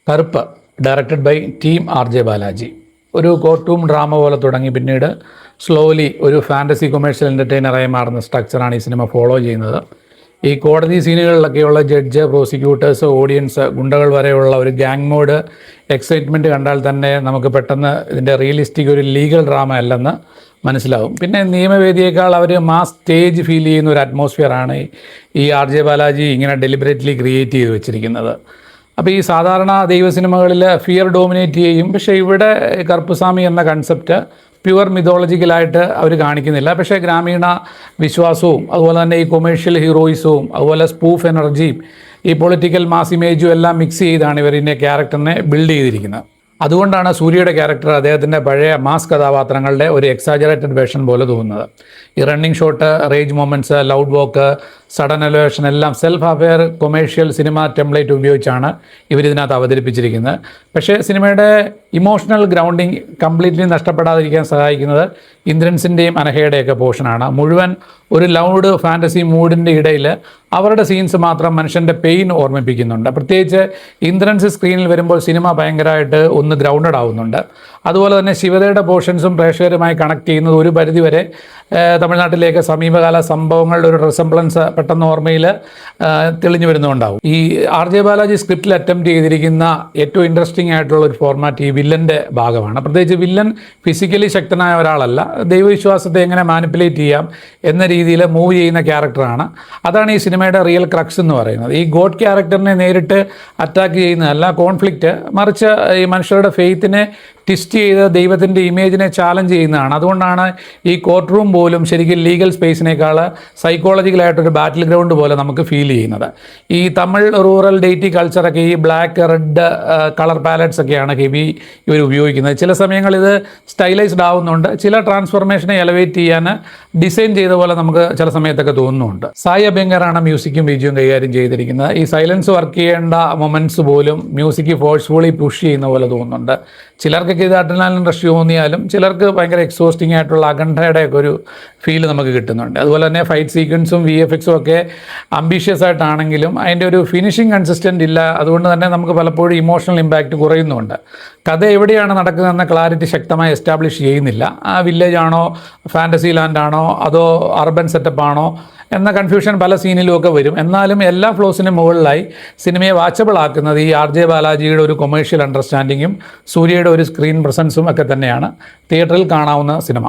കറുപ്പ് directed by team RJ Balaji. ഒരു court drama പോലെ തുടങ്ങി പിന്നീട് സ്ലോലി ഒരു ഫാൻറ്റസി കൊമേഴ്ഷ്യൽ എൻ്റർടൈനറായി മാറുന്ന സ്ട്രക്ചറാണ് ഈ സിനിമ ഫോളോ ചെയ്യുന്നത്. ഈ കോടതി സീനുകളിലൊക്കെയുള്ള ജഡ്ജ്, പ്രോസിക്യൂട്ടേഴ്സ്, ഓഡിയൻസ്, ഗുണ്ടകൾ വരെയുള്ള ഒരു ഗ്യാങ് മോഡ് എക്സൈറ്റ്മെൻറ്റ് കണ്ടാൽ തന്നെ നമുക്ക് പെട്ടെന്ന് ഇതിൻ്റെ റിയലിസ്റ്റിക് ഒരു ലീഗൽ ഡ്രാമ അല്ലെന്ന് മനസ്സിലാവും. പിന്നെ നിയമവേദിയേക്കാൾ അവർ മാസ് സ്റ്റേജ് ഫീൽ ചെയ്യുന്ന ഒരു അറ്റ്മോസ്ഫിയറാണ് ഈ RJ ബാലാജി ഇങ്ങനെ ഡെലിബറേറ്റ്ലി ക്രിയേറ്റ് ചെയ്ത് വെച്ചിരിക്കുന്നത്. അപ്പോൾ ഈ സാധാരണ ദൈവ സിനിമകളിൽ ഫിയർ ഡോമിനേറ്റ് ചെയ്യും. പക്ഷേ ഇവിടെ കറുപ്പുസ്വാമി എന്ന കൺസെപ്റ്റ് പ്യുവർ മിതോളജിക്കലായിട്ട് അവർ കാണിക്കുന്നില്ല. പക്ഷേ ഗ്രാമീണ വിശ്വാസവും അതുപോലെ തന്നെ ഈ കൊമേഴ്ഷ്യൽ ഹീറോയിസവും അതുപോലെ സ്പൂഫ് എനർജിയും ഈ പൊളിറ്റിക്കൽ മാസ് ഇമേജും എല്ലാം മിക്സ് ചെയ്താണ് ഇവർ ഇതിൻ്റെ ക്യാരക്ടറിനെ ബിൽഡ് ചെയ്തിരിക്കുന്നത്. അതുകൊണ്ടാണ് സൂര്യയുടെ ക്യാരക്ടർ അദ്ദേഹത്തിൻ്റെ പഴയ മാസ് കഥാപാത്രങ്ങളുടെ ഒരു എക്സാജറേറ്റഡ് വേർഷൻ പോലെ തോന്നുന്നത്. ഈ running shot, rage moments, loud walk, sudden elevation എല്ലാം self aware commercial cinema template ഉപയോഗിച്ചാണ് ഇവരിതിനകത്ത് അവതരിപ്പിച്ചിരിക്കുന്നത്. പക്ഷേ സിനിമയുടെ ഇമോഷണൽ ഗ്രൗണ്ടിങ് കംപ്ലീറ്റ്ലി നഷ്ടപ്പെടാതിരിക്കാൻ സഹായിക്കുന്നത് ഇന്ദ്രൻസിൻ്റെയും അനഹയുടെയൊക്കെ പോർഷനാണ്. മുഴുവൻ ഒരു ലൗഡ് ഫാൻറ്റസി മൂഡിൻ്റെ ഇടയിൽ അവരുടെ സീൻസ് മാത്രം മനുഷ്യൻ്റെ പെയിൻ ഓർമ്മിപ്പിക്കുന്നുണ്ട്. പ്രത്യേകിച്ച് ഇന്ദ്രൻസ് സ്ക്രീനിൽ വരുമ്പോൾ സിനിമ ഭയങ്കരമായിട്ട് ഒന്ന് ഗ്രൗണ്ടഡ് ആവുന്നുണ്ട്. അതുപോലെ തന്നെ ശിവതയുടെ പോർഷൻസും പ്രേക്ഷകരുമായി കണക്ട് ചെയ്യുന്നത് ഒരു പരിധിവരെ തമിഴ്നാട്ടിലേക്ക് സമീപകാല സംഭവങ്ങളുടെ ഒരു റിസംബ്ലൻസ് പെട്ടെന്ന് ഓർമ്മയിൽ തെളിഞ്ഞു വരുന്നുണ്ടാവും. ഈ RJ ബാലാജി സ്ക്രിപ്റ്റിൽ അറ്റംപ്റ്റ് ചെയ്തിരിക്കുന്ന ഏറ്റവും ഇൻട്രസ്റ്റിംഗ് ആയിട്ടുള്ള ഒരു ഫോർമാറ്റ് ഈ വില്ലൻ്റെ ഭാഗമാണ്. പ്രത്യേകിച്ച് വില്ലൻ ഫിസിക്കലി ശക്തനായ ഒരാളല്ല, ദൈവവിശ്വാസത്തെ എങ്ങനെ മാനിപ്പുലേറ്റ് ചെയ്യാം എന്ന രീതിയിൽ മൂവ് ചെയ്യുന്ന ക്യാരക്ടറാണ്. അതാണ് ഈ സിനിമയുടെ റിയൽ ക്രക്സ് എന്ന് പറയുന്നത്. ഈ ഗോഡ് ക്യാരക്ടറിനെ നേരിട്ട് അറ്റാക്ക് ചെയ്യുന്നതല്ല കോൺഫ്ലിക്റ്റ്, മറിച്ച് ഈ മനുഷ്യരുടെ ഫെയ്ത്തിനെ ട്വിസ്റ്റ് ചെയ്ത് ദൈവത്തിൻ്റെ ഇമേജിനെ ചാലഞ്ച് ചെയ്യുന്നതാണ്. അതുകൊണ്ടാണ് ഈ കോർട്ട് റൂം പോലും ശരിക്കും ലീഗൽ സ്പേസിനേക്കാൾ സൈക്കോളജിക്കലായിട്ടൊരു ബാറ്റിൽ ഗ്രൗണ്ട് പോലെ നമുക്ക് ഫീൽ ചെയ്യുന്നത്. ഈ തമിഴ് റൂറൽ ഡേറ്റി കൾച്ചറൊക്കെ ഈ ബ്ലാക്ക്, റെഡ് കളർ പാലറ്റ്സ് ഒക്കെയാണ് ഹെവി ഇവർ ഉപയോഗിക്കുന്നത്. ചില സമയങ്ങളിൽ ഇത് സ്റ്റൈലൈസ്ഡ് ആവുന്നുണ്ട്, ചില ട്രാൻസ്ഫോർമേഷനെ എലവേറ്റ് ചെയ്യാൻ ഡിസൈൻ ചെയ്ത പോലെ നമുക്ക് ചില സമയത്തൊക്കെ തോന്നുന്നുണ്ട്. സായി അഭ്യങ്കറാണ് മ്യൂസിക്കും ബീജിയും കൈകാര്യം ചെയ്തിരിക്കുന്നത്. ഈ സൈലൻസ് വർക്ക് ചെയ്യേണ്ട മൊമെൻറ്റ്സ് പോലും മ്യൂസിക് ഫോഴ്സ്ഫുള്ളി പുഷ് ചെയ്യുന്ന പോലെ തോന്നുന്നുണ്ട്. ചിലർക്കൊക്കെ ഇത് അഡ്രിനാലിൻ റഷ് തോന്നിയാലും ചിലർക്ക് ഭയങ്കര എക്സോസ്റ്റിംഗ് ആയിട്ടുള്ള അഖണ്ഡയുടെയൊക്കെ ഒരു ഫീൽ നമുക്ക് കിട്ടുന്നുണ്ട്. അതുപോലെ തന്നെ ഫൈറ്റ് സീക്വൻസും VFXും ഒക്കെ അംബീഷ്യസ് ആയിട്ടാണെങ്കിലും അതിൻ്റെ ഒരു ഫിനിഷിംഗ് കൺസിസ്റ്റൻ്റ് ഇല്ല. അതുകൊണ്ട് തന്നെ നമുക്ക് പലപ്പോഴും ഇമോഷണൽ ഇമ്പാക്റ്റ് കുറയുന്നുണ്ട്. കഥ എവിടെയാണ് നടക്കുന്നതെന്ന ക്ലാരിറ്റി ശക്തമായി എസ്റ്റാബ്ലിഷ് ചെയ്യുന്നില്ല. ആ വില്ലേജ് ആണോ, ഫാൻറ്റസി ലാൻഡ് ആണോ, അതോ അർബൻ സെറ്റപ്പ് ആണോ എന്ന കൺഫ്യൂഷൻ പല സീനിലും ഒക്കെ വരും. എന്നാലും എല്ലാ ഫ്ലോസിനും മുകളിലായി സിനിമയെ വാച്ചബിൾ ആക്കുന്നത് ഈ RJ ബാലാജിയുടെ ഒരു കൊമേഴ്ഷ്യൽ അണ്ടർസ്റ്റാൻഡിങ്ങും സൂര്യയുടെ ഒരു സ്ക്രീൻ പ്രസൻസും ഒക്കെ തന്നെയാണ്. തിയേറ്ററിൽ കാണാവുന്ന സിനിമ.